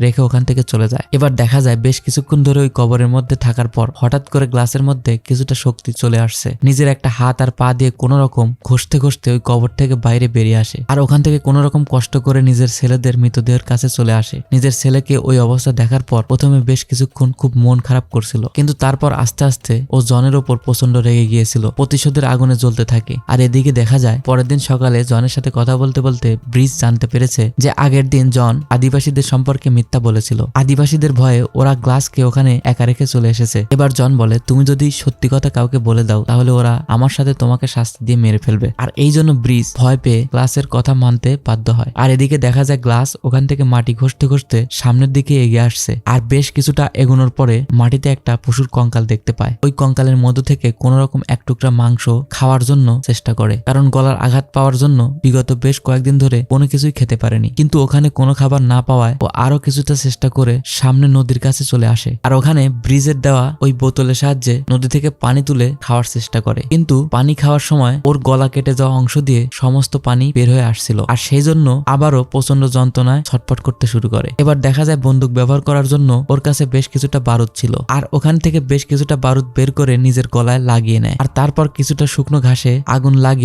রেখে ওখান থেকে চলে যায়। এবার দেখা যায় বেশ কিছুক্ষণ ধরে ওই কবরের মধ্যে থাকার পর হঠাৎ করে গ্লাসের মধ্যে কিছুটা শক্তি চলে আসছে। নিজের একটা হাত আর পা দিয়ে কোনো রকম ঘষতে ঘষতে ওই কবর থেকে বাইরে বেরিয়ে আসে আর ওখান থেকে কোনো রকম কষ্ট করে নিজের ছেলেদের মৃতদেহের কাছে চলে আসে। নিজের ছেলেকে ওই অবস্থা দেখার পর প্রথমে বেশ কিছুক্ষণ খুব মন খারাপ করছিল, কিন্তু তারপর আস্তে আস্তে ও জনের ওপর প্রচন্ড রেগে গিয়েছিল, প্রতিশোধের আগুনে জ্বলতে থাকে। আর এদিকে দেখা যায় পরের দিন সকালে জনের সাথে কথা বলতে বলতে ব্রিজ জানতে পেরেছে যে আগের দিন জন আদিবাসীদের সম্পর্কে মিথ্যা বলেছিল। আদিবাসীদের ভয়ে ওরা গ্লাসকে ওখানে একা রেখে চলে এসেছে। এবার জন বলে, তুমি যদি সত্যি কথা কাউকে বলে দাও তাহলে ওরা আমার সাথে তোমাকে শাস্তি দিয়ে মেরে ফেলবে। আর এই জন্য ব্রিজ ভয় পেয়ে গ্লাসের কথা মানতে বাধ্য হয়। আর এদিকে দেখা যায় গ্লাস ওখান থেকে মাটি ঘষতে ঘষতে সামনের দিকে এগিয়ে আসছে। আর বেশ কিছুটা এগোনোর পরে মাটিতে একটা পশুর কঙ্কাল দেখতে পায়। ওই কঙ্কালের মধ্য থেকে কোন রকম এক টুকরা মাংস খাওয়ার জন্য চেষ্টা করে, কারণ গলার আঘাত পাওয়ার জন্য বিগত বেশ কয়েকদিন ধরে কোনো কিছুই খেতে পারেনি। কিন্তু ওখানে কোনো খাবার না পাওয়ায় ও আরো কিছুটা চেষ্টা করে সামনে নদীর কাছে চলে আসে। আর ওখানে ব্রিজের দেওয়া ওই বোতলের সাহায্যে নদী থেকে পানি তুলে খাওয়ার চেষ্টা করে, কিন্তু পানি খাওয়ার সময় ওর গলা কেটে যাওয়া অংশ দিয়ে সমস্ত পানি বের হয়ে আসছিল। আর সেই জন্য আবারও প্রচন্ড যন্ত্রণায় ছটফট করতে শুরু করে। এবার দেখা যায় বন্দুক ব্যবহার করার জন্য ওর কাছে বেশ কিছুটা বারুদ ছিল, আর ওখান থেকে বেশ কিছুটা বারুদ বের করে নিজের গলায় লাগিয়ে নেয়। আর তারপর কিছুটা শুকনো ঘাসে আগুন লাগিয়ে